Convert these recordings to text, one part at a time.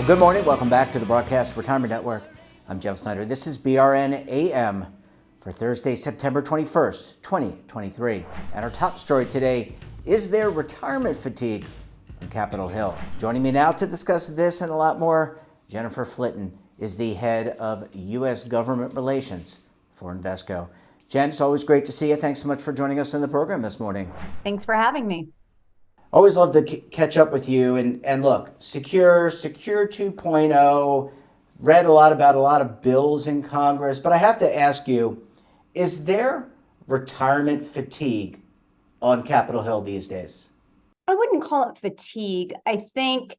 Well, good morning. Welcome back to the Broadcast Retirement Network. I'm Jeff Snyder. This is BRN AM for Thursday, September 21st, 2023. And our top story today, is there retirement fatigue on Capitol Hill? Joining me now to discuss this and a lot more, Jennifer Flitton is the head of U.S. Government Relations for Invesco. Jen, it's always great to see you. Thanks so much for joining us in the program this morning. Thanks for having me. Always love to catch up with you. And look, Secure 2.0, read a lot about a lot of bills in Congress, but I have to ask you, is there retirement fatigue on Capitol Hill these days? I wouldn't call it fatigue. I think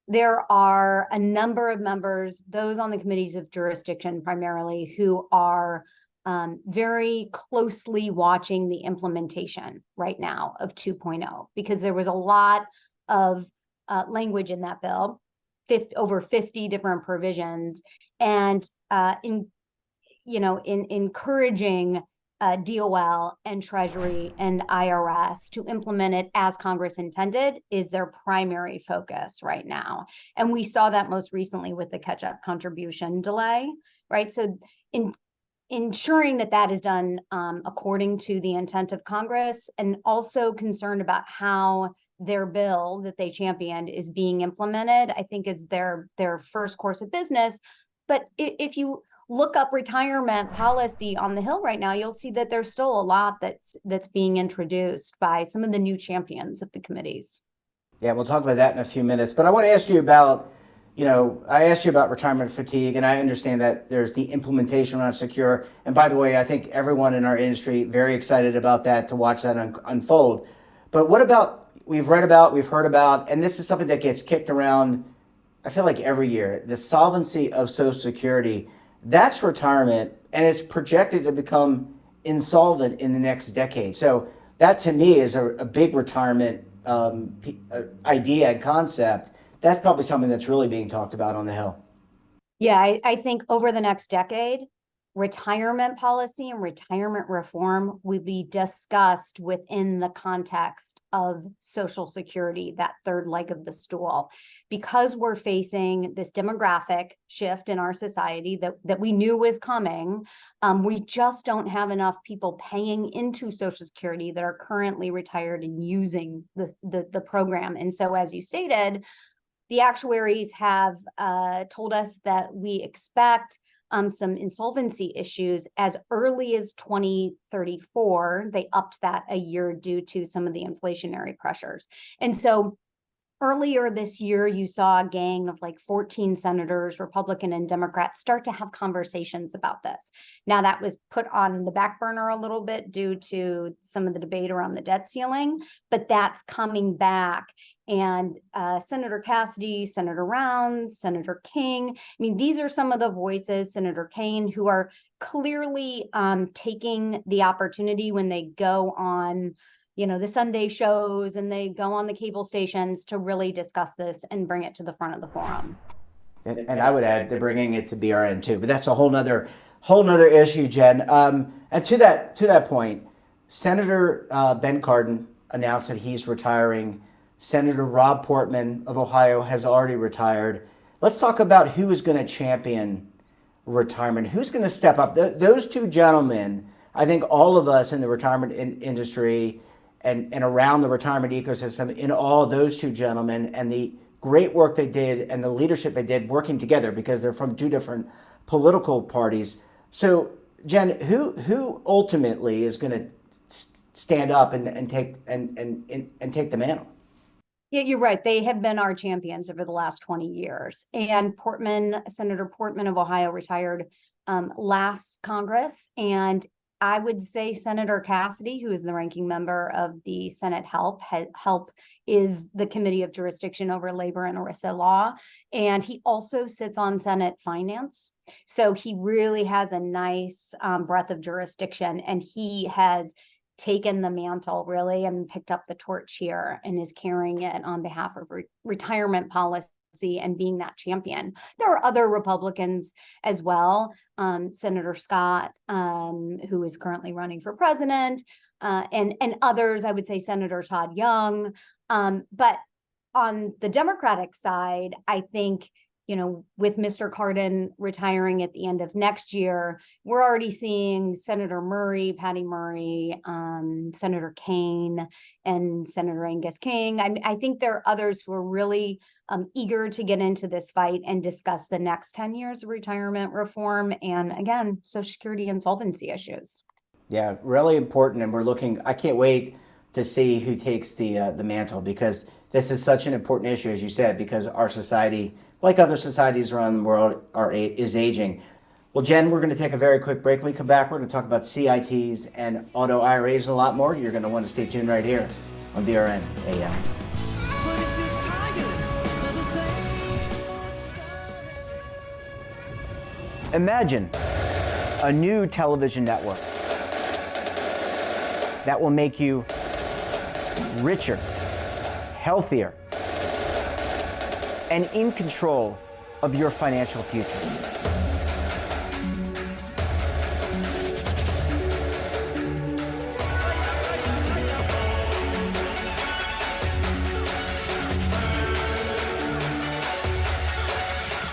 there are a number of members, those on the committees of jurisdiction primarily, who are very closely watching the implementation right now of 2.0, because there was a lot of language in that bill, over 50 different provisions, and in encouraging DOL and Treasury and IRS to implement it as Congress intended is their primary focus right now. And we saw that most recently with the catch-up contribution delay, right? So ensuring that that is done according to the intent of Congress, and also concerned about how their bill that they championed is being implemented, I think is their first course of business. But if you look up retirement policy on the Hill right now, you'll see that there's still a lot that's being introduced by some of the new champions of the committees. Yeah, we'll talk about that in a few minutes. But I want to ask you about, I asked you about retirement fatigue, and I understand that there's the implementation on Secure. And by the way, I think everyone in our industry very excited about that, to watch that unfold. But what about, we've read about, we've heard about, and this is something that gets kicked around, I feel like every year, the solvency of Social Security. That's retirement, and it's projected to become insolvent in the next decade. So that to me is a big retirement idea and concept. That's probably something that's really being talked about on the Hill. Yeah, I think over the next decade, retirement policy and retirement reform will be discussed within the context of Social Security, that third leg of the stool, because we're facing this demographic shift in our society that we knew was coming. We just don't have enough people paying into Social Security that are currently retired and using the program. And so, as you stated, the actuaries have told us that we expect some insolvency issues as early as 2034. They upped that a year due to some of the inflationary pressures. And so earlier this year, you saw a gang of like 14 senators, Republican and Democrat, start to have conversations about this. Now, that was put on the back burner a little bit due to some of the debate around the debt ceiling, but that's coming back. And Senator Cassidy, Senator Rounds, Senator King, I mean, these are some of the voices, Senator Kane, who are clearly taking the opportunity when they go on the Sunday shows and they go on the cable stations to really discuss this and bring it to the front of the forum. And I would add, they're bringing it to BRN too, but that's a whole nother issue, Jen. And to that point, Senator Ben Cardin announced that he's retiring. Senator Rob Portman of Ohio has already retired. Let's talk about who is going to champion retirement. Who's going to step up? Those two gentlemen, I think all of us in the retirement industry and around the retirement ecosystem, in all those two gentlemen and the great work they did and the leadership they did working together, because they're from two different political parties. So, Jen, who ultimately is going to stand up and take the mantle? Yeah, you're right. They have been our champions over the last 20 years. And Senator Portman of Ohio retired last Congress. And I would say Senator Cassidy, who is the ranking member of the Senate HELP is the Committee of Jurisdiction over Labor and ERISA law. And he also sits on Senate Finance. So he really has a nice breadth of jurisdiction. And he has taken the mantle really and picked up the torch here and is carrying it on behalf of retirement policy and being that champion. There are other Republicans as well. Senator Scott, who is currently running for president, and others, I would say Senator Todd Young. But on the Democratic side, I think with Mr. Cardin retiring at the end of next year, we're already seeing Senator Murray, Patty Murray, Senator Kane, and Senator Angus King. I think there are others who are really eager to get into this fight and discuss the next 10 years of retirement reform and, again, Social Security insolvency issues. Yeah, really important. And I can't wait to see who takes the mantle, because this is such an important issue, as you said, because our society, like other societies around the world, is aging. Well, Jen, we're going to take a very quick break. When we come back, we're going to talk about CITs and auto IRAs and a lot more. You're going to want to stay tuned right here on BRN AM. Imagine a new television network that will make you richer, healthier, and in control of your financial future.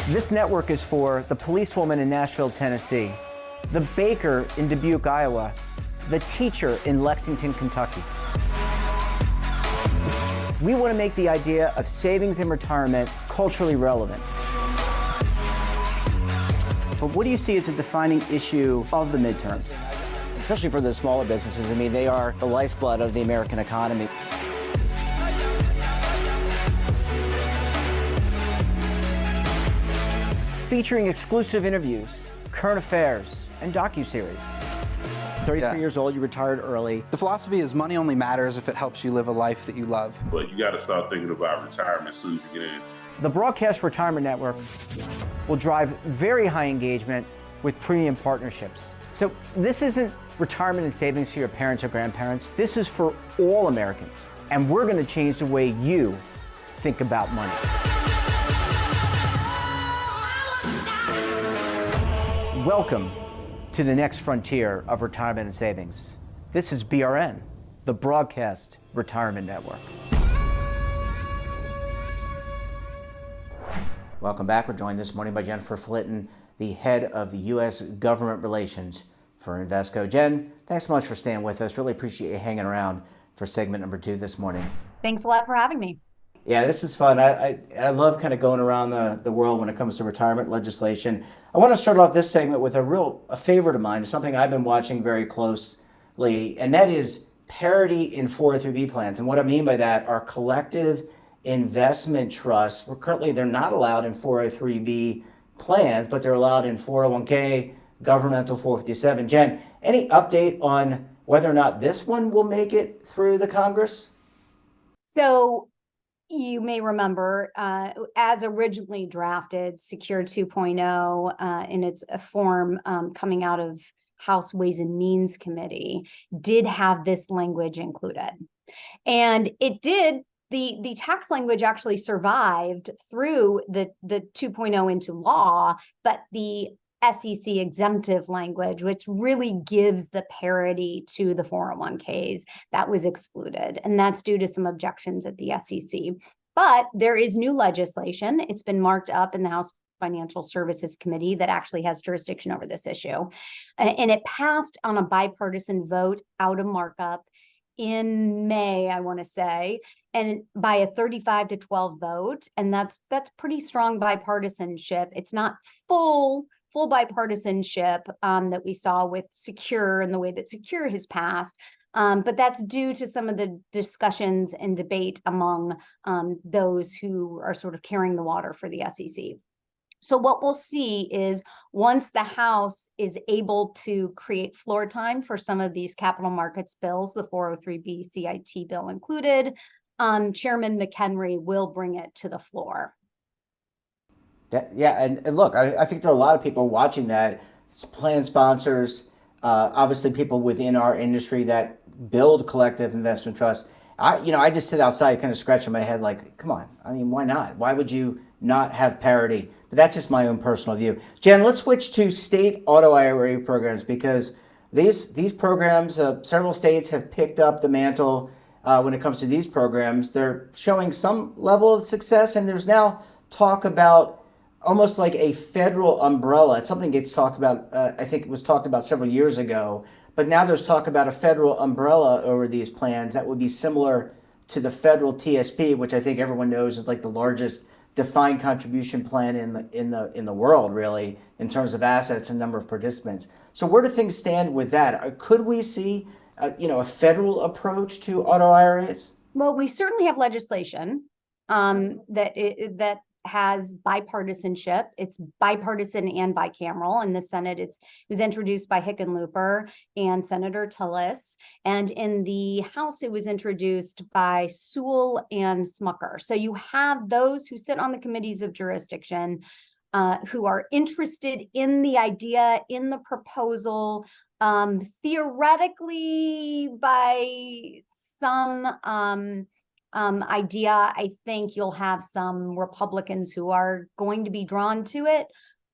This network is for the policewoman in Nashville, Tennessee, the baker in Dubuque, Iowa, the teacher in Lexington, Kentucky. We want to make the idea of savings and retirement culturally relevant. But what do you see as a defining issue of the midterms, especially for the smaller businesses? I mean, they are the lifeblood of the American economy. Featuring exclusive interviews, current affairs, and docuseries. 33 years old, you retired early. The philosophy is money only matters if it helps you live a life that you love. But you got to start thinking about retirement as soon as you get in. The Broadcast Retirement Network will drive very high engagement with premium partnerships. So this isn't retirement and savings for your parents or grandparents. This is for all Americans. And we're going to change the way you think about money. Welcome to the next frontier of retirement and savings. This is BRN, the Broadcast Retirement Network. Welcome back. We're joined this morning by Jennifer Flitton, the head of the U.S. Government Relations for Invesco. Jen, thanks so much for staying with us. Really appreciate you hanging around for segment number 2 this morning. Thanks a lot for having me. Yeah, this is fun. I love kind of going around the world when it comes to retirement legislation. I want to start off this segment with a favorite of mine, something I've been watching very closely, and that is parity in 403B plans. And what I mean by that are collective investment trusts. Currently, they're not allowed in 403B plans, but they're allowed in 401k, governmental 457. Jen, any update on whether or not this one will make it through the Congress? So you may remember, as originally drafted, Secure 2.0 in its form coming out of House Ways and Means Committee did have this language included. And it did, the tax language actually survived through the 2.0 into law, but the SEC exemptive language, which really gives the parity to the 401ks, that was excluded. And that's due to some objections at the SEC. But there is new legislation. It's been marked up in the House Financial Services Committee that actually has jurisdiction over this issue. And it passed on a bipartisan vote out of markup in May, I want to say, and by a 35-12 vote. And that's pretty strong bipartisanship. It's not full bipartisanship that we saw with Secure and the way that Secure has passed. But that's due to some of the discussions and debate among those who are sort of carrying the water for the SEC. So what we'll see is once the House is able to create floor time for some of these capital markets bills, the 403B CIT bill included, Chairman McHenry will bring it to the floor. And look, I think there are a lot of people watching that, plan sponsors, obviously people within our industry that build collective investment trusts. I just sit outside kind of scratching my head like, come on, I mean, why not? Why would you not have parity? But that's just my own personal view. Jen, let's switch to state auto IRA programs, because these programs, several states have picked up the mantle when it comes to these programs. They're showing some level of success, and there's now talk about almost like a federal umbrella. It's something gets talked about, I think it was talked about several years ago, but now there's talk about a federal umbrella over these plans that would be similar to the federal TSP, which I think everyone knows is like the largest defined contribution plan in the world, really, in terms of assets and number of participants. So where do things stand with that? Could we see, a federal approach to auto IRAs? Well, we certainly have legislation that has bipartisanship. It's bipartisan and bicameral. In the Senate, it was introduced by Hickenlooper and Senator Tillis. And in the House, it was introduced by Sewell and Smucker. So you have those who sit on the committees of jurisdiction who are interested in the idea, in the proposal, theoretically by some idea. I think you'll have some Republicans who are going to be drawn to it,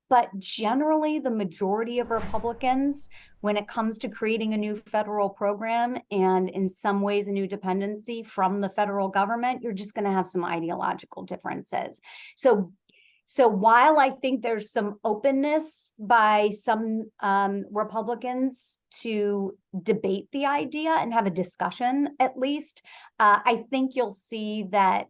but generally the majority of Republicans, when it comes to creating a new federal program and in some ways a new dependency from the federal government, you're just going to have some ideological differences. So while I think there's some openness by some Republicans to debate the idea and have a discussion, at least, I think you'll see that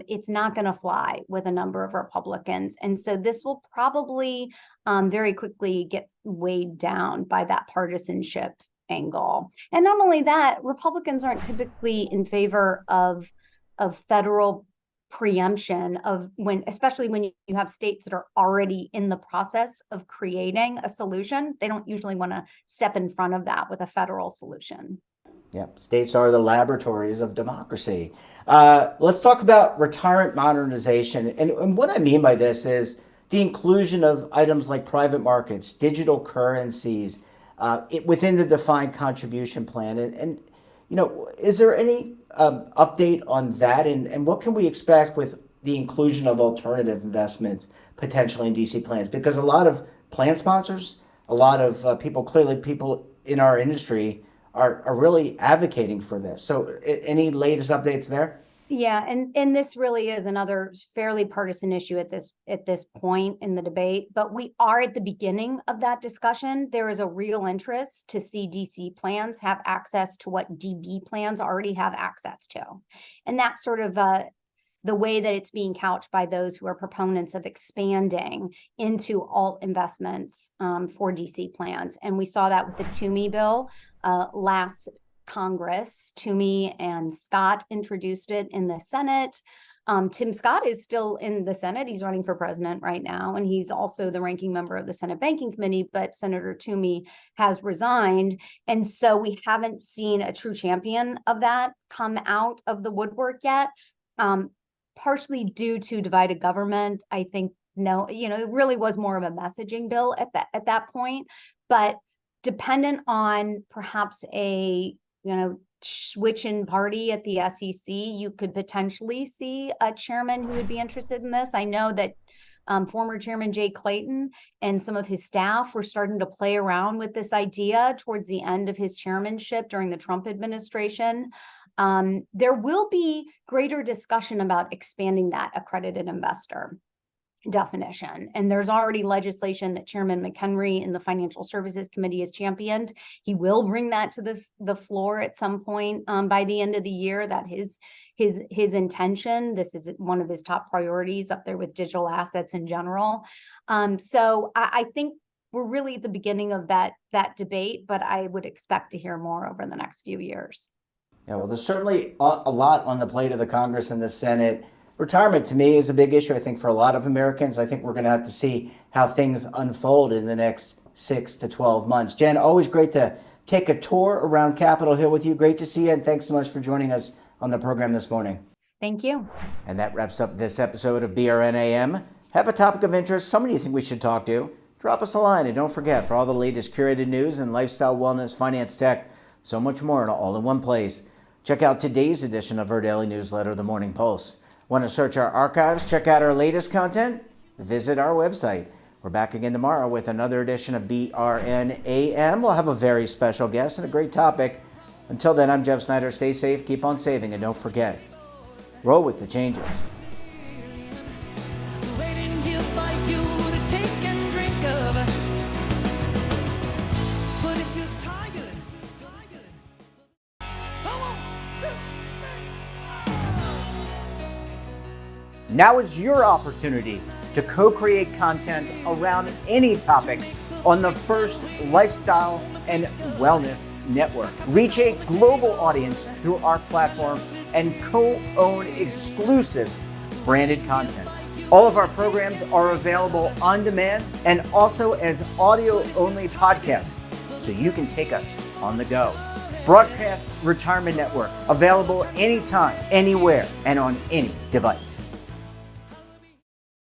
it's not going to fly with a number of Republicans. And so this will probably very quickly get weighed down by that partisanship angle. And not only that, Republicans aren't typically in favor of federal preemption of especially when you have states that are already in the process of creating a solution. They don't usually want to step in front of that with a federal solution. Yeah, states are the laboratories of democracy. Let's talk about retirement modernization. And what I mean by this is the inclusion of items like private markets, digital currencies, within the defined contribution plan. And is there any update on that? And what can we expect with the inclusion of alternative investments potentially in DC plans? Because a lot of plan sponsors, a lot of people in our industry are really advocating for this. So any latest updates there? Yeah, and this really is another fairly partisan issue at this point in the debate, but we are at the beginning of that discussion. There is a real interest to see DC plans have access to what DB plans already have access to. And that's sort of the way that it's being couched by those who are proponents of expanding into alt investments for DC plans. And we saw that with the Toomey bill last Congress. Toomey and Scott introduced it in the Senate. Tim Scott is still in the Senate. He's running for president right now, and he's also the ranking member of the Senate Banking Committee, but Senator Toomey has resigned. And so we haven't seen a true champion of that come out of the woodwork yet, partially due to divided government. I think, it really was more of a messaging bill at that point, but dependent on perhaps a switch in party at the SEC, you could potentially see a chairman who would be interested in this. I know that former Chairman Jay Clayton and some of his staff were starting to play around with this idea towards the end of his chairmanship during the Trump administration. There will be greater discussion about expanding that accredited investor definition. And there's already legislation that Chairman McHenry in the Financial Services Committee has championed. He will bring that to the floor at some point by the end of the year. That his intention. This is one of his top priorities up there with digital assets in general. So I think we're really at the beginning of that debate, but I would expect to hear more over the next few years. Yeah, well, there's certainly a lot on the plate of the Congress and the Senate. Retirement, to me, is a big issue, I think, for a lot of Americans. I think we're going to have to see how things unfold in the next 6 to 12 months. Jen, always great to take a tour around Capitol Hill with you. Great to see you, and thanks so much for joining us on the program this morning. Thank you. And that wraps up this episode of BRNAM. Have a topic of interest, somebody you think we should talk to? Drop us a line, and don't forget, for all the latest curated news and lifestyle, wellness, finance, tech, so much more, all in one place, check out today's edition of our daily newsletter, The Morning Pulse. Want to search our archives, check out our latest content? Visit our website. We're back again tomorrow with another edition of BRNAM. We'll have a very special guest and a great topic. Until then, I'm Jeff Snyder. Stay safe, keep on saving, and don't forget, roll with the changes. Waiting here for you. Now is your opportunity to co-create content around any topic on the First Lifestyle and Wellness Network. Reach a global audience through our platform and co-own exclusive branded content. All of our programs are available on demand and also as audio-only podcasts, so you can take us on the go. Broadcast Retirement Network, available anytime, anywhere, and on any device.